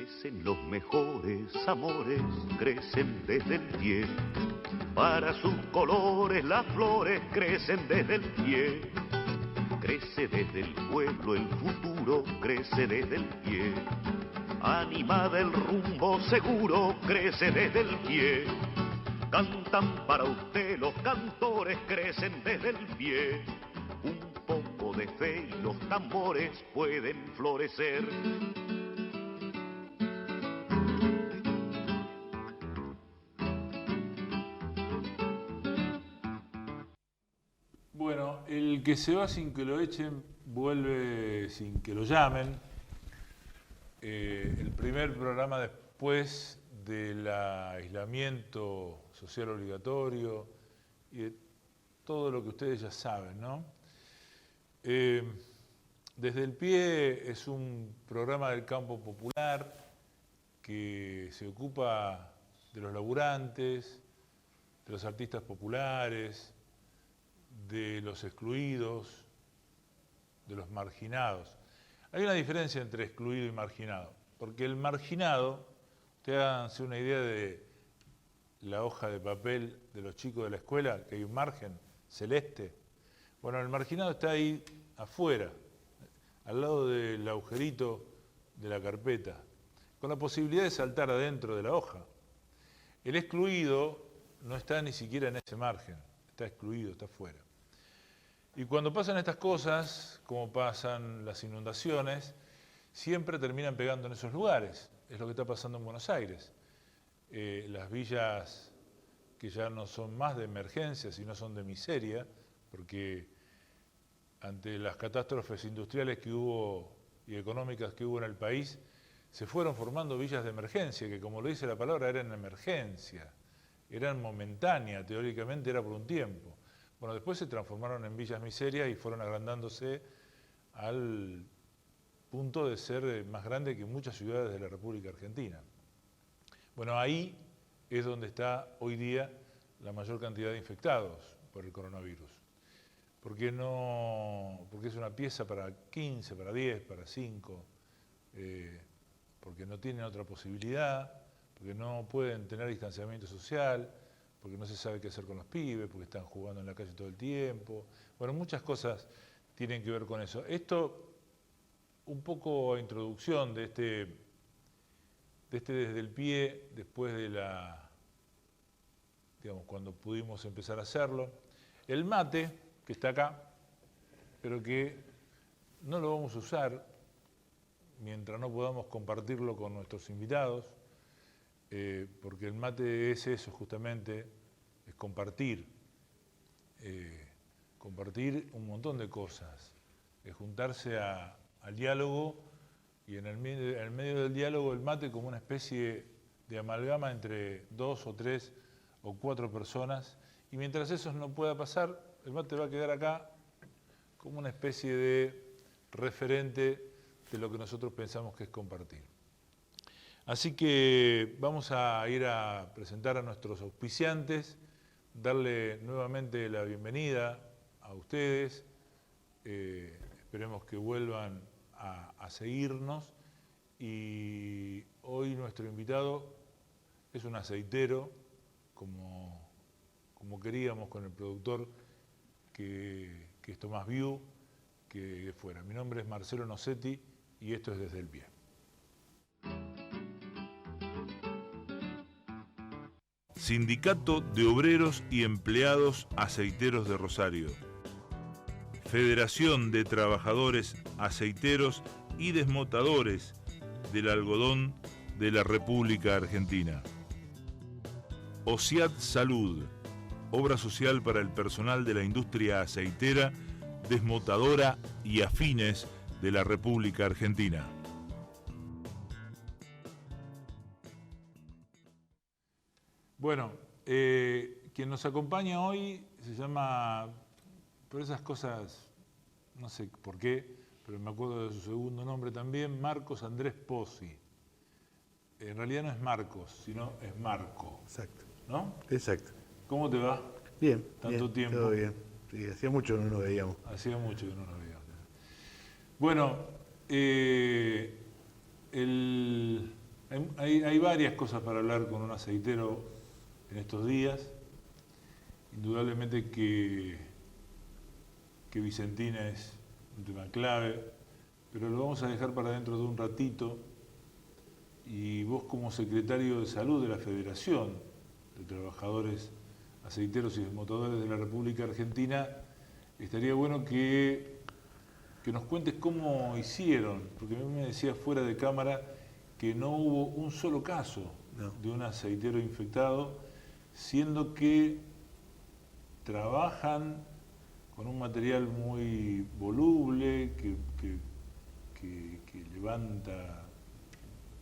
Crecen los mejores amores, crecen desde el pie. Para sus colores las flores crecen desde el pie. Crece desde el pueblo el futuro, crece desde el pie. Animada el rumbo seguro, crece desde el pie. Cantan para usted los cantores, crecen desde el pie. Un poco de fe y los tambores pueden florecer. Bueno, el que se va sin que lo echen, vuelve sin que lo llamen. El primer programa después del aislamiento social obligatorio y de todo lo que ustedes ya saben, ¿no? Desde el Pie es un programa del campo popular que se ocupa de los laburantes, de los artistas populares, de los excluidos, de los marginados. Hay una diferencia entre excluido y marginado, porque el marginado, ustedes háganse una idea de la hoja de papel de los chicos de la escuela, que hay un margen celeste. Bueno, el marginado está ahí afuera, al lado del agujerito de la carpeta, con la posibilidad de saltar adentro de la hoja. El excluido no está ni siquiera en ese margen, está excluido, está afuera. Y cuando pasan estas cosas, como pasan las inundaciones, siempre terminan pegando en esos lugares. Es lo que está pasando en Buenos Aires. Las villas que ya no son más de emergencia, sino son de miseria, porque ante las catástrofes industriales que hubo y económicas que hubo en el país, se fueron formando villas de emergencia, que como lo dice la palabra, eran emergencia, eran momentáneas, teóricamente era por un tiempo. Bueno, después se transformaron en villas miserias y fueron agrandándose al punto de ser más grande que muchas ciudades de la República Argentina. Bueno, ahí es donde está hoy día la mayor cantidad de infectados por el coronavirus. Porque es una pieza para 15, para 10, para 5, porque no tienen otra posibilidad, porque no pueden tener distanciamiento social, porque no se sabe qué hacer con los pibes, porque están jugando en la calle todo el tiempo. Bueno, muchas cosas tienen que ver con eso. Esto, un poco a introducción de este Desde el Pie, después de cuando pudimos empezar a hacerlo. El mate, que está acá, pero que no lo vamos a usar mientras no podamos compartirlo con nuestros invitados, porque el mate es eso justamente, es compartir un montón de cosas, es juntarse al diálogo y en el medio del diálogo el mate como una especie de amalgama entre 2 o 3 o 4 personas, y mientras eso no pueda pasar, el mate va a quedar acá como una especie de referente de lo que nosotros pensamos que es compartir. Así que vamos a ir a presentar a nuestros auspiciantes, darle nuevamente la bienvenida a ustedes, esperemos que vuelvan a seguirnos, y hoy nuestro invitado es un aceitero, como queríamos con el productor que es Tomás Viu, que fuera. Mi nombre es Marcelo Nocetti y esto es Desde el Pie. Sindicato de Obreros y Empleados Aceiteros de Rosario. Federación de Trabajadores Aceiteros y Desmotadores del Algodón de la República Argentina. OSIAT Salud, obra social para el personal de la industria aceitera, desmotadora y afines de la República Argentina. Bueno, quien nos acompaña hoy se llama, por esas cosas, no sé por qué, pero me acuerdo de su segundo nombre también, Marcos Andrés Pozzi. En realidad no es Marcos, sino es Marco. Exacto. ¿No? Exacto. ¿Cóo te va? Bien. Tanto bien, tiempo. Todo bien. Sí, hacía mucho que no nos veíamos. Hacía mucho que no nos veíamos. Bueno, hay varias cosas para hablar con un aceitero en estos días. Indudablemente que Vicentina es un tema clave, pero lo vamos a dejar para dentro de un ratito. Y vos, como secretario de Salud de la Federación de Trabajadores Aceiteros y Desmotadores de la República Argentina, estaría bueno que nos cuentes cómo hicieron, porque a mí me decía fuera de cámara que no hubo un solo caso de un aceitero infectado, siendo que trabajan con un material muy voluble, que levanta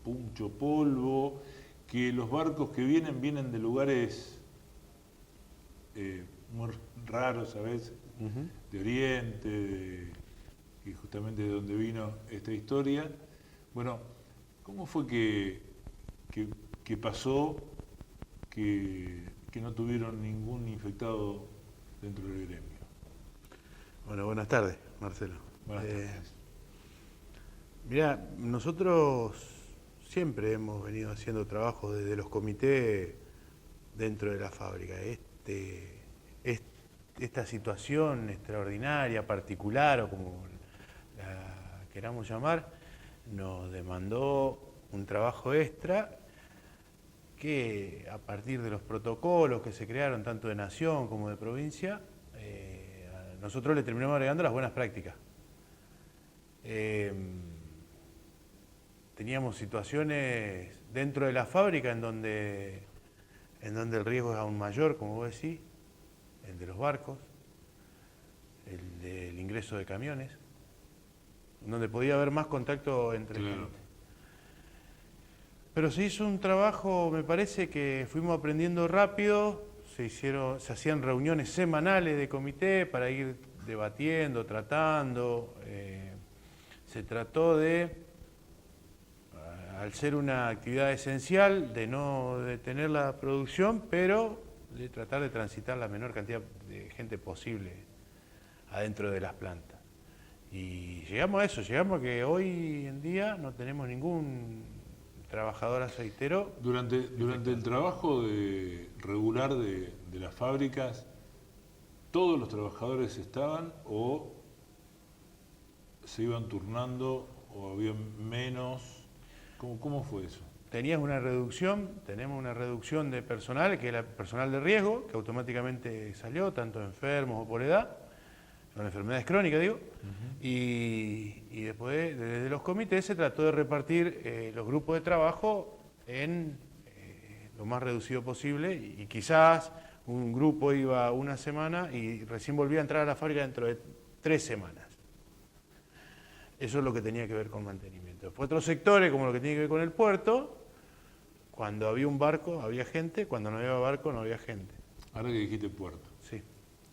mucho polvo, que los barcos que vienen de lugares muy raros a veces, de Oriente, y justamente de donde vino esta historia. Bueno, ¿cómo fue que pasó que no tuvieron ningún infectado dentro del gremio? Bueno, buenas tardes, Marcelo. Buenas tardes. Mirá, nosotros siempre hemos venido haciendo trabajo desde los comités dentro de la fábrica. Esta situación extraordinaria, particular o como la queramos llamar, nos demandó un trabajo extra que, a partir de los protocolos que se crearon tanto de nación como de provincia, nosotros le terminamos agregando las buenas prácticas. Teníamos situaciones dentro de la fábrica en donde el riesgo es aún mayor, como vos decís, el de los barcos, el del ingreso de camiones, donde podía haber más contacto entre gente. Pero se hizo un trabajo, me parece que fuimos aprendiendo rápido, se hacían reuniones semanales de comité para ir debatiendo, tratando. Se trató de, al ser una actividad esencial, de no detener la producción, pero de tratar de transitar la menor cantidad de gente posible adentro de las plantas. Y llegamos a eso, llegamos a que hoy en día no tenemos ningún trabajador aceitero. Durante el trabajo regular de las fábricas, ¿todos los trabajadores estaban o se iban turnando o había menos? ¿Cómo fue eso? Tenemos una reducción de personal, que era personal de riesgo, que automáticamente salió, tanto enfermos o por edad, con enfermedades crónicas, digo, y después, desde los comités, se trató de repartir los grupos de trabajo en lo más reducido posible, y quizás un grupo iba una semana y recién volvía a entrar a la fábrica dentro de 3 semanas. Eso es lo que tenía que ver con mantenimiento. Después otros sectores, como lo que tiene que ver con el puerto, cuando había un barco había gente, cuando no había barco no había gente. Ahora que dijiste puerto. Sí.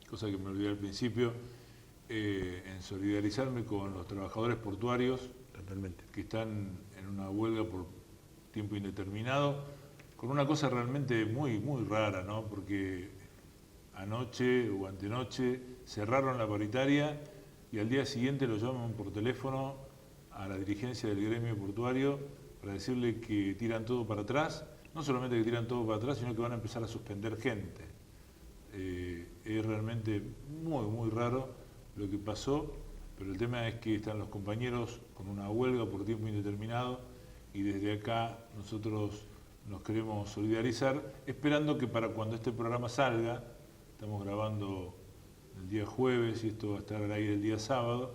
Cosa que me olvidé al principio, en solidarizarme con los trabajadores portuarios. Totalmente. Que están en una huelga por tiempo indeterminado, con una cosa realmente muy, muy rara, ¿no? Porque anoche o antenoche cerraron la paritaria y al día siguiente lo llaman por teléfono a la dirigencia del gremio portuario para decirle que tiran todo para atrás. No solamente que tiran todo para atrás, sino que van a empezar a suspender gente. Es realmente muy, muy raro lo que pasó, pero el tema es que están los compañeros con una huelga por tiempo indeterminado y desde acá nosotros nos queremos solidarizar, esperando que para cuando este programa salga, estamos grabando el día jueves y esto va a estar al aire el día sábado,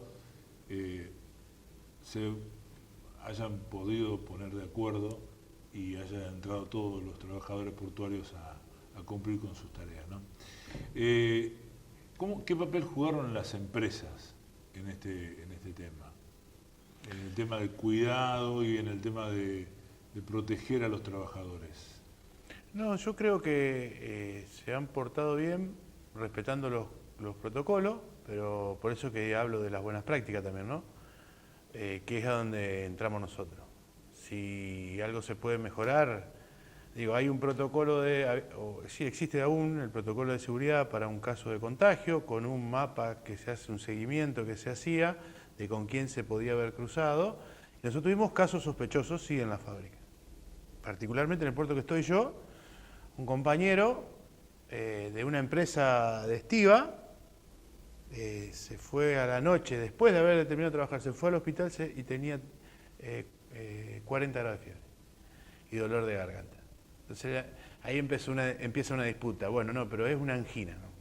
se hayan podido poner de acuerdo y hayan entrado todos los trabajadores portuarios a cumplir con sus tareas, ¿no? ¿Qué papel jugaron las empresas en este tema? En el tema del cuidado y en el tema de proteger a los trabajadores. No, yo creo que se han portado bien respetando los protocolos, pero por eso que hablo de las buenas prácticas también, ¿no? Que es a donde entramos nosotros. Si algo se puede mejorar, digo, hay un protocolo sí existe aún el protocolo de seguridad para un caso de contagio, con un mapa que se hace, un seguimiento que se hacía de con quién se podía haber cruzado. Y nosotros tuvimos casos sospechosos, sí, en la fábrica. particularmente en el puerto que estoy yo, un compañero de una empresa de estiva se fue a la noche, después de haber terminado de trabajar, se fue al hospital y tenía 40 grados de fiebre y dolor de garganta. Entonces ahí empieza una disputa. Bueno, no, pero es una angina, ¿no?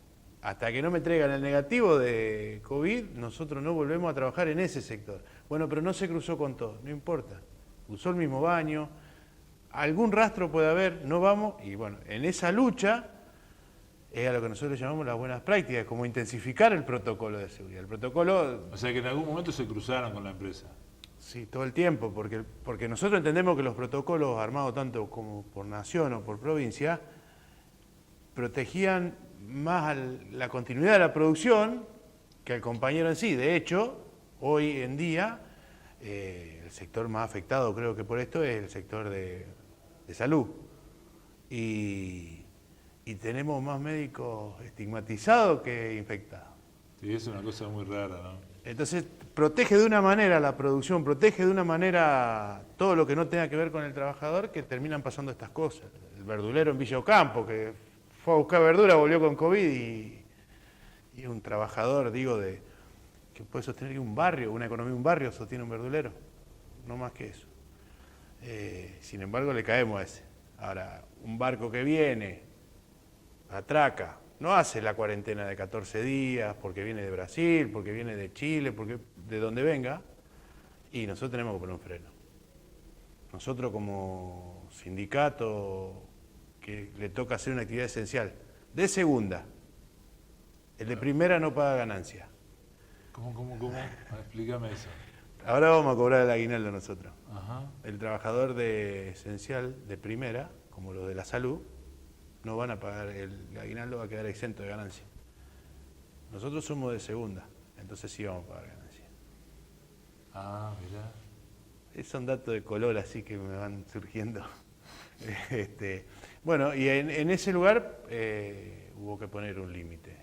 Hasta que no me traigan el negativo de COVID, nosotros no volvemos a trabajar en ese sector. Bueno, pero no se cruzó con todo, no importa. Usó el mismo baño, algún rastro puede haber, no vamos, y bueno, en esa lucha es a lo que nosotros llamamos las buenas prácticas, como intensificar el protocolo de seguridad. El protocolo... O sea que en algún momento se cruzaron con la empresa. Sí, todo el tiempo, porque nosotros entendemos que los protocolos armados tanto como por nación o por provincia protegían más la continuidad de la producción que al compañero en sí. De hecho, hoy en día, el sector más afectado creo que por esto es el sector de salud. Y tenemos más médicos estigmatizados que infectados. Sí, es una cosa muy rara, ¿no? Entonces, protege de una manera la producción, protege de una manera todo lo que no tenga que ver con el trabajador, que terminan pasando estas cosas. El verdulero en Villa Ocampo, que fue a buscar verdura, volvió con COVID y un trabajador, digo, que puede sostener un barrio, una economía de un barrio, sostiene un verdulero. No más que eso. Sin embargo, le caemos a ese. Ahora, un barco que viene, atraca, no hace la cuarentena de 14 días porque viene de Brasil, porque viene de Chile, porque de donde venga, y nosotros tenemos que poner un freno. Nosotros como sindicato que le toca hacer una actividad esencial, de segunda, el de primera no paga ganancia. ¿Cómo? Explícame eso. Ahora vamos a cobrar el aguinaldo nosotros. Ajá. El trabajador de esencial de primera, como los de la salud, no van a pagar, el aguinaldo va a quedar exento de ganancia. Nosotros somos de segunda, entonces sí vamos a pagar ganancia. Ah, mirá. Son datos de color así que me van surgiendo. Bueno, y en ese lugar hubo que poner un límite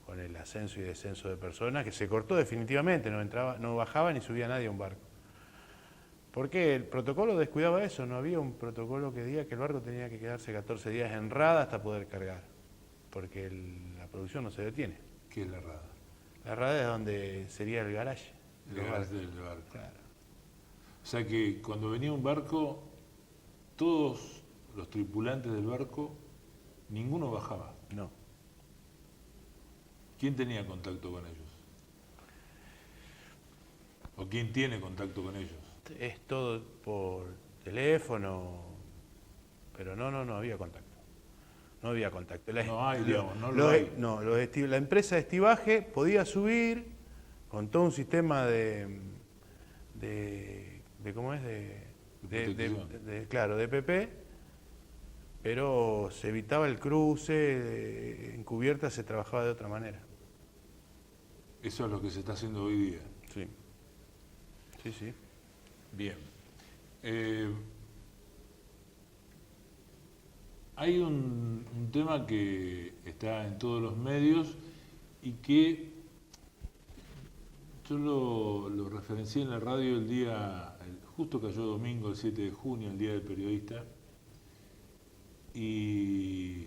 con el ascenso y descenso de personas, que se cortó definitivamente, no bajaba ni subía nadie a un barco. Porque el protocolo descuidaba eso, no había un protocolo que diga que el barco tenía que quedarse 14 días en rada hasta poder cargar, porque la producción no se detiene. ¿Qué es la rada? La rada es donde sería el garage. El garage del barco. Claro. O sea que cuando venía un barco, todos los tripulantes del barco, ninguno bajaba. No. ¿Quién tenía contacto con ellos? ¿O quién tiene contacto con ellos? Es todo por teléfono, pero no había contacto. No había contacto. No hay, digamos, no lo hay. No, la empresa de estivaje podía subir con todo un sistema ¿cómo es? Claro, de PP, pero se evitaba el cruce, en cubierta se trabajaba de otra manera. Eso es lo que se está haciendo hoy día. Sí. Sí. Bien. Hay un tema que está en todos los medios y que yo lo referencié en la radio justo cayó domingo, el 7 de junio, el Día del Periodista, y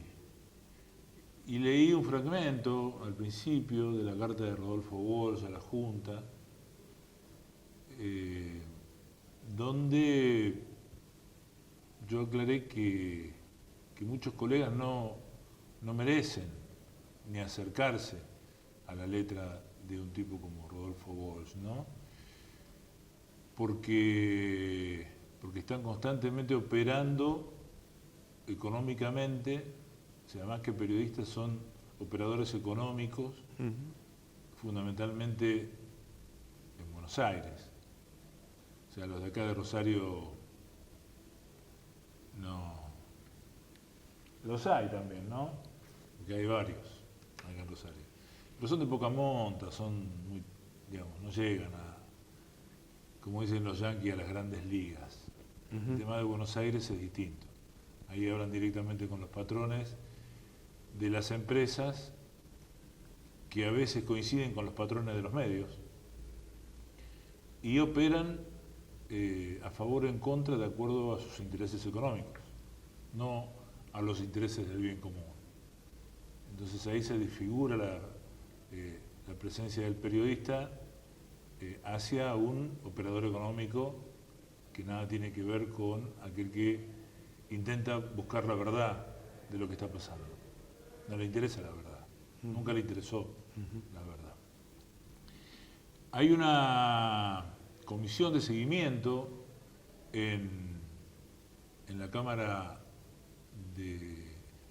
leí un fragmento al principio de la carta de Rodolfo Walsh a la Junta, donde yo aclaré que muchos colegas no merecen ni acercarse a la letra de un tipo como Rodolfo Walsh, ¿no? Porque están constantemente operando económicamente, o sea, más que periodistas son operadores económicos, fundamentalmente en Buenos Aires. O sea, los de acá de Rosario no. Los hay también, ¿no? Porque hay varios acá en Rosario. Pero son de poca monta, son muy, digamos, no llegan a, como dicen los yanquis, a las grandes ligas. El tema de Buenos Aires es distinto. Ahí hablan directamente con los patrones de las empresas que a veces coinciden con los patrones de los medios y operan a favor o en contra de acuerdo a sus intereses económicos, no a los intereses del bien común. Entonces ahí se desfigura la presencia del periodista hacia un operador económico que nada tiene que ver con aquel que intenta buscar la verdad de lo que está pasando. No le interesa la verdad, nunca le interesó la verdad. Hay una comisión de seguimiento en la Cámara de...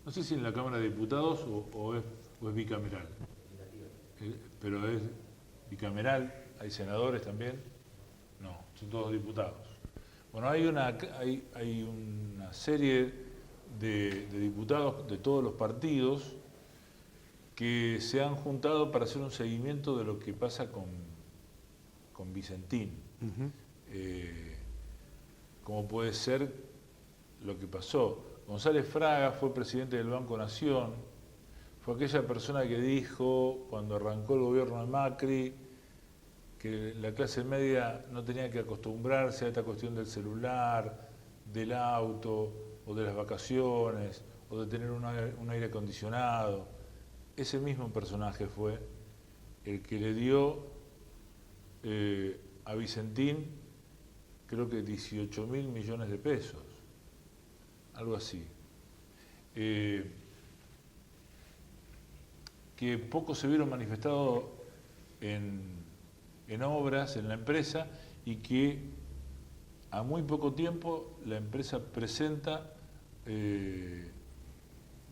No sé si en la Cámara de Diputados o es bicameral. Pero es bicameral, hay senadores también. No, son todos diputados. Bueno, hay una serie de diputados de todos los partidos que se han juntado para hacer un seguimiento de lo que pasa con Vicentín. Como puede ser lo que pasó. González Fraga fue presidente del Banco Nación, fue aquella persona que dijo, cuando arrancó el gobierno de Macri, que la clase media no tenía que acostumbrarse a esta cuestión del celular, del auto, o de las vacaciones, o de tener un aire acondicionado. Ese mismo personaje fue el que le dio a Vicentín, creo que 18.000 millones de pesos, algo así. Que poco se vieron manifestados en obras, en la empresa, y que a muy poco tiempo la empresa presenta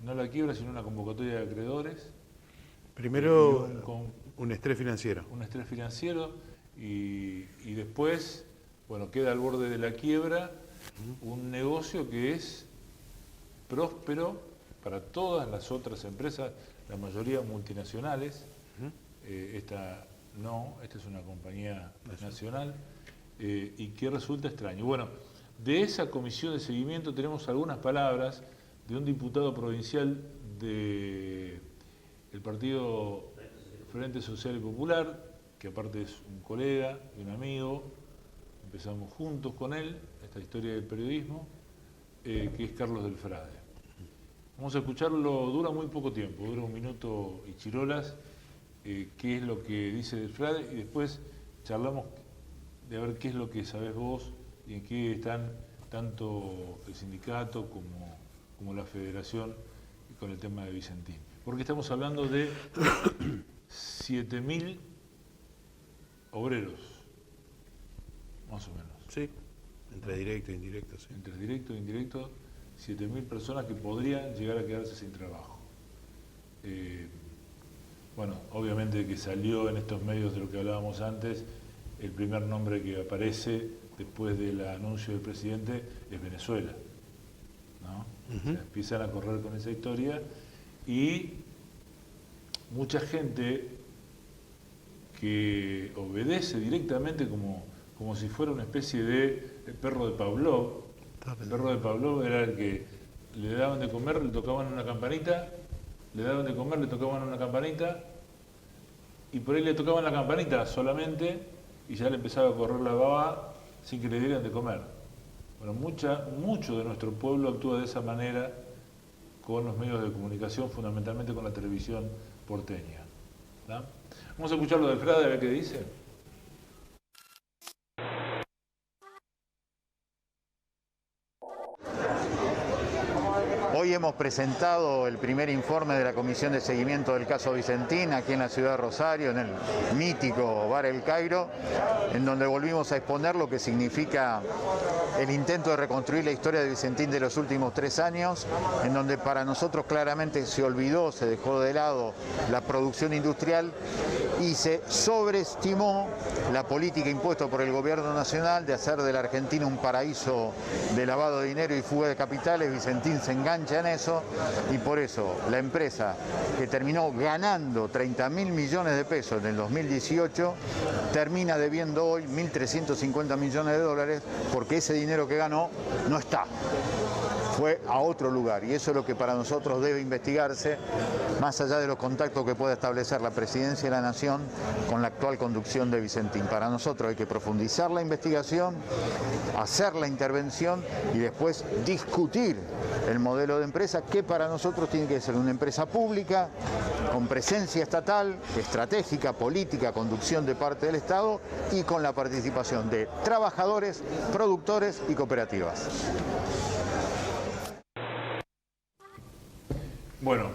no la quiebra, sino una convocatoria de acreedores. Primero un estrés financiero. Un estrés financiero y después, bueno, queda al borde de la quiebra un negocio que es próspero para todas las otras empresas, la mayoría multinacionales. Esta es una compañía nacional y que resulta extraño. Bueno, de esa comisión de seguimiento tenemos algunas palabras de un diputado provincial del partido Frente Social y Popular, que aparte es un colega y un amigo, empezamos juntos con él esta historia del periodismo, que es Carlos del Frade. Vamos a escucharlo, dura muy poco tiempo, dura 1 minuto y chirolas, qué es lo que dice del Frade, y después charlamos de a ver qué es lo que sabés vos y en qué están tanto el sindicato como la federación con el tema de Vicentín. Porque estamos hablando de 7.000 obreros, más o menos. Sí, entre directo e indirecto. Sí. Entre directo e indirecto, 7.000 personas que podrían llegar a quedarse sin trabajo. Bueno, obviamente que salió en estos medios de lo que hablábamos antes, el primer nombre que aparece después del anuncio del presidente es Venezuela, ¿no? O sea, empiezan a correr con esa historia y mucha gente que obedece directamente como si fuera una especie de perro de Pavlov. El perro de Pavlov era el que le daban de comer, le tocaban una campanita, le daban de comer, le tocaban una campanita, y por ahí le tocaban la campanita solamente, y ya le empezaba a correr la baba sin que le dieran de comer. Bueno, mucho de nuestro pueblo actúa de esa manera con los medios de comunicación, fundamentalmente con la televisión porteña, ¿no? Vamos a escucharlo del Frade a ver qué dice. Hoy hemos presentado el primer informe de la Comisión de Seguimiento del caso Vicentín aquí en la ciudad de Rosario, en el mítico Bar El Cairo, en donde volvimos a exponer lo que significa el intento de reconstruir la historia de Vicentín de los últimos 3 años, en donde para nosotros claramente se olvidó, se dejó de lado la producción industrial y se sobreestimó la política impuesta por el gobierno nacional de hacer de la Argentina un paraíso de lavado de dinero y fuga de capitales. Vicentín se engancha en eso y por eso la empresa, que terminó ganando 30.000 millones de pesos en el 2018, termina debiendo hoy 1.350 millones de dólares porque ese dinero que ganó no está. fue a otro lugar, y eso es lo que para nosotros debe investigarse, más allá de los contactos que pueda establecer la Presidencia de la Nación con la actual conducción de Vicentín. Para nosotros hay que profundizar la investigación, hacer la intervención y después discutir el modelo de empresa, que para nosotros tiene que ser una empresa pública, con presencia estatal, estratégica, política, conducción de parte del Estado y con la participación de trabajadores, productores y cooperativas. Bueno,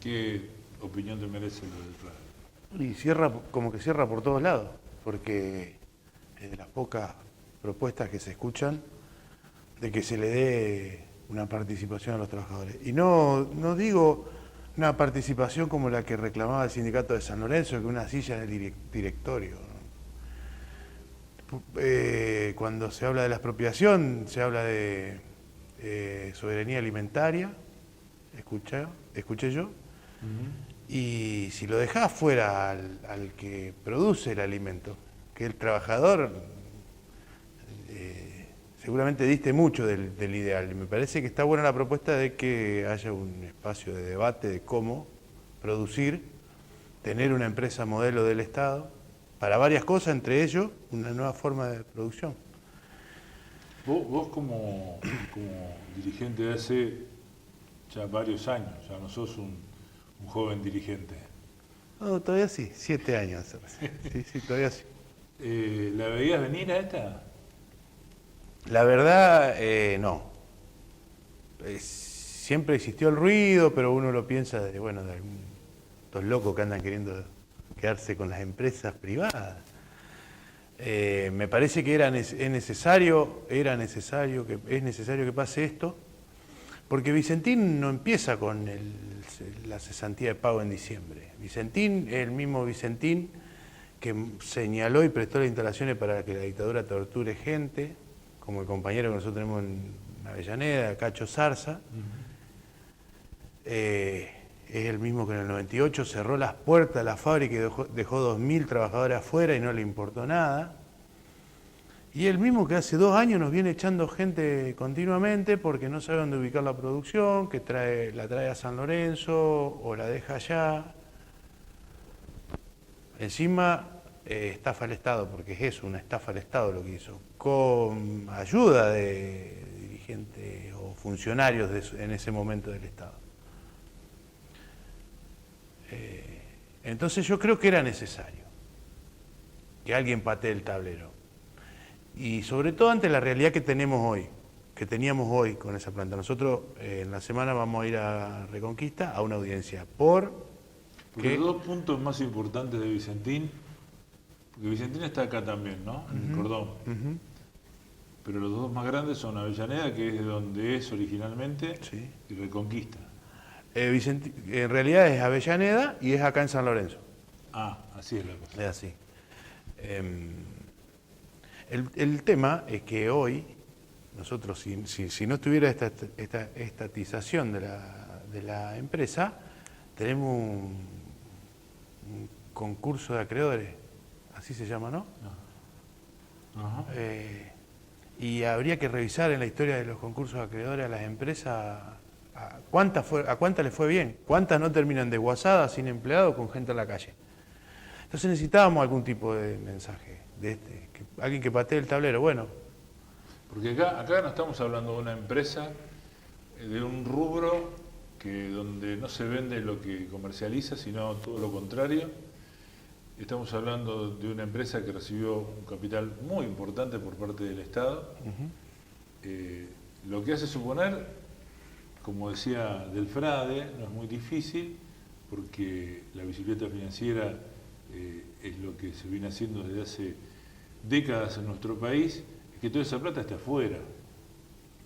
¿qué opinión te merece lo del plan? Y cierra, como que cierra por todos lados, porque es de las pocas propuestas que se escuchan de que se le dé una participación a los trabajadores. Y no digo una participación como la que reclamaba el sindicato de San Lorenzo, que una silla en el directorio. Cuando se habla de la expropiación, se habla de soberanía alimentaria, escuché yo, y si lo dejás fuera al que produce el alimento, que el trabajador, seguramente diste mucho del ideal. Y me parece que está buena la propuesta de que haya un espacio de debate de cómo producir, tener una empresa modelo del Estado, para varias cosas, entre ellos una nueva forma de producción. Vos como dirigente de hace ya varios años, ya no sos un joven dirigente. No, todavía sí, 7 años. Sí, todavía sí. ¿La veías venir a esta? La verdad, no. Siempre existió el ruido, pero uno lo piensa de estos locos que andan queriendo quedarse con las empresas privadas. Me parece que es necesario que pase esto, porque Vicentín no empieza con la cesantía de pago en diciembre. Vicentín es el mismo Vicentín que señaló y prestó las instalaciones para que la dictadura torture gente, como el compañero que nosotros tenemos en Avellaneda, Cacho Zarza. Es el mismo que en el 98 cerró las puertas de la fábrica y dejó 2.000 trabajadores afuera y no le importó nada. Y el mismo que hace 2 años nos viene echando gente continuamente porque no sabe dónde ubicar la producción, que la trae a San Lorenzo o la deja allá. Encima estafa al Estado, porque es eso, una estafa al Estado lo que hizo, con ayuda de dirigentes o funcionarios en ese momento del Estado. Entonces yo creo que era necesario que alguien patee el tablero. Y sobre todo ante la realidad que teníamos hoy con esa planta. Nosotros en la semana vamos a ir a Reconquista a una audiencia Porque los 2 puntos más importantes de Vicentín, porque Vicentín está acá también, ¿no? En el cordón. Pero los 2 más grandes son Avellaneda, que es de donde es originalmente, sí, y Reconquista. En realidad es Avellaneda y es acá en San Lorenzo. Ah, así es la cosa. Es así. El tema es que hoy, nosotros, si no tuviera esta estatización de la empresa, tenemos un concurso de acreedores, así se llama, ¿no? Ajá. Y habría que revisar en la historia de los concursos de acreedores a las empresas a cuántas les fue bien, cuántas no terminan desguazadas, sin empleados, con gente en la calle. Entonces necesitábamos algún tipo de mensaje, alguien que patee el tablero. Bueno. Porque acá no estamos hablando de una empresa, de un rubro donde no se vende lo que comercializa, sino todo lo contrario. Estamos hablando de una empresa que recibió un capital muy importante por parte del Estado, lo que hace suponer, como decía Delfrade, no es muy difícil, porque la bicicleta financiera es lo que se viene haciendo desde hace décadas en nuestro país, es que toda esa plata esté afuera,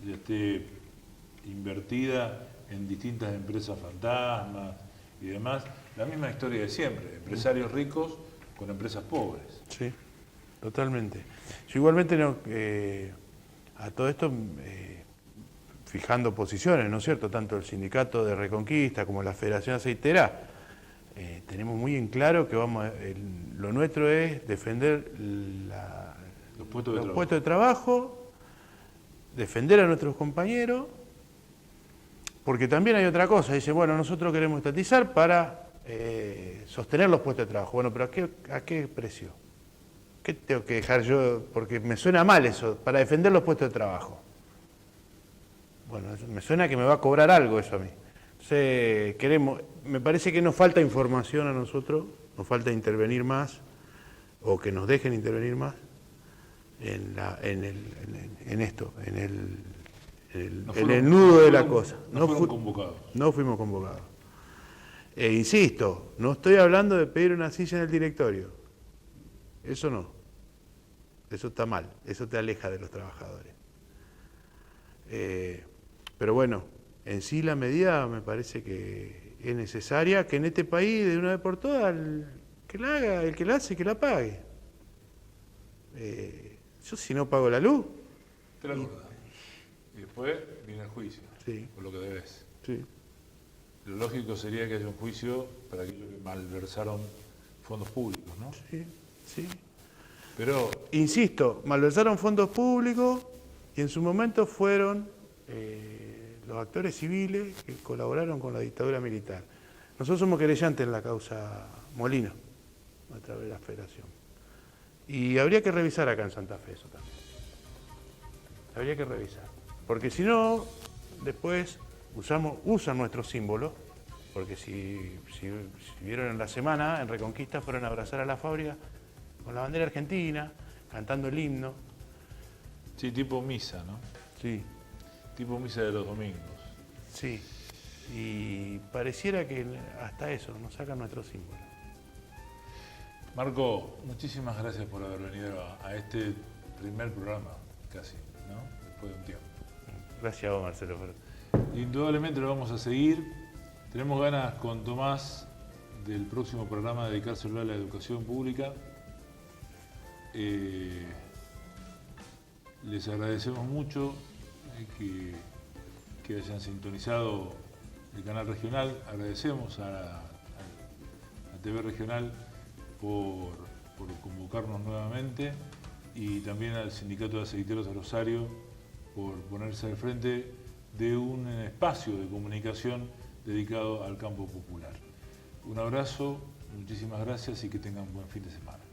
ya esté invertida en distintas empresas fantasmas y demás. La misma historia de siempre, empresarios ricos con empresas pobres. Sí, totalmente. Yo igualmente a todo esto, fijando posiciones, ¿no es cierto? Tanto el sindicato de Reconquista como la Federación Aceitera, tenemos muy en claro que lo nuestro es defender los puestos de trabajo, defender a nuestros compañeros, porque también hay otra cosa, dice, bueno, nosotros queremos estatizar para sostener los puestos de trabajo. Bueno, pero ¿a qué precio? ¿Qué tengo que dejar yo? Porque me suena mal eso, para defender los puestos de trabajo. Bueno, me suena que me va a cobrar algo eso a mí. Entonces, me parece que nos falta información a nosotros, nos falta intervenir más, o que nos dejen intervenir más en esto, en el nudo de la cosa. No fueron convocados. No fuimos convocados. E insisto, no estoy hablando de pedir una silla en el directorio. Eso no. Eso está mal. Eso te aleja de los trabajadores. Pero bueno, en sí la medida me parece que es necesaria, que en este país de una vez por todas, que la haga, el que la hace, que la pague. Yo si no pago la luz... Te la acordás. Y después viene el juicio, Sí. por lo que debes. Sí. Lo lógico sería que haya un juicio para aquellos que malversaron fondos públicos, ¿no? Sí, sí. Pero, Insisto, malversaron fondos públicos y en su momento fueron los actores civiles que colaboraron con la dictadura militar. Nosotros somos querellantes en la causa Molino, a través de la Federación. Y habría que revisar acá en Santa Fe eso también. Habría que revisar. Porque si no, después usan nuestros símbolos, porque si vieron en la semana, en Reconquista, fueron a abrazar a la fábrica con la bandera argentina, cantando el himno. sí, tipo misa, ¿no? Sí, Tipo misa de los domingos. sí. Y pareciera que hasta eso nos sacan nuestros símbolos. Marco, muchísimas gracias por haber venido a este primer programa, casi, ¿no? Después de un tiempo. Gracias a vos, Marcelo. Indudablemente lo vamos a seguir. Tenemos ganas con Tomás del próximo programa de dedicárselo a la educación pública. Les agradecemos mucho que hayan sintonizado el canal regional. Agradecemos a TV Regional por convocarnos nuevamente y también al Sindicato de Aceiteros de Rosario por ponerse al frente de un espacio de comunicación dedicado al campo popular. Un abrazo, muchísimas gracias y que tengan un buen fin de semana.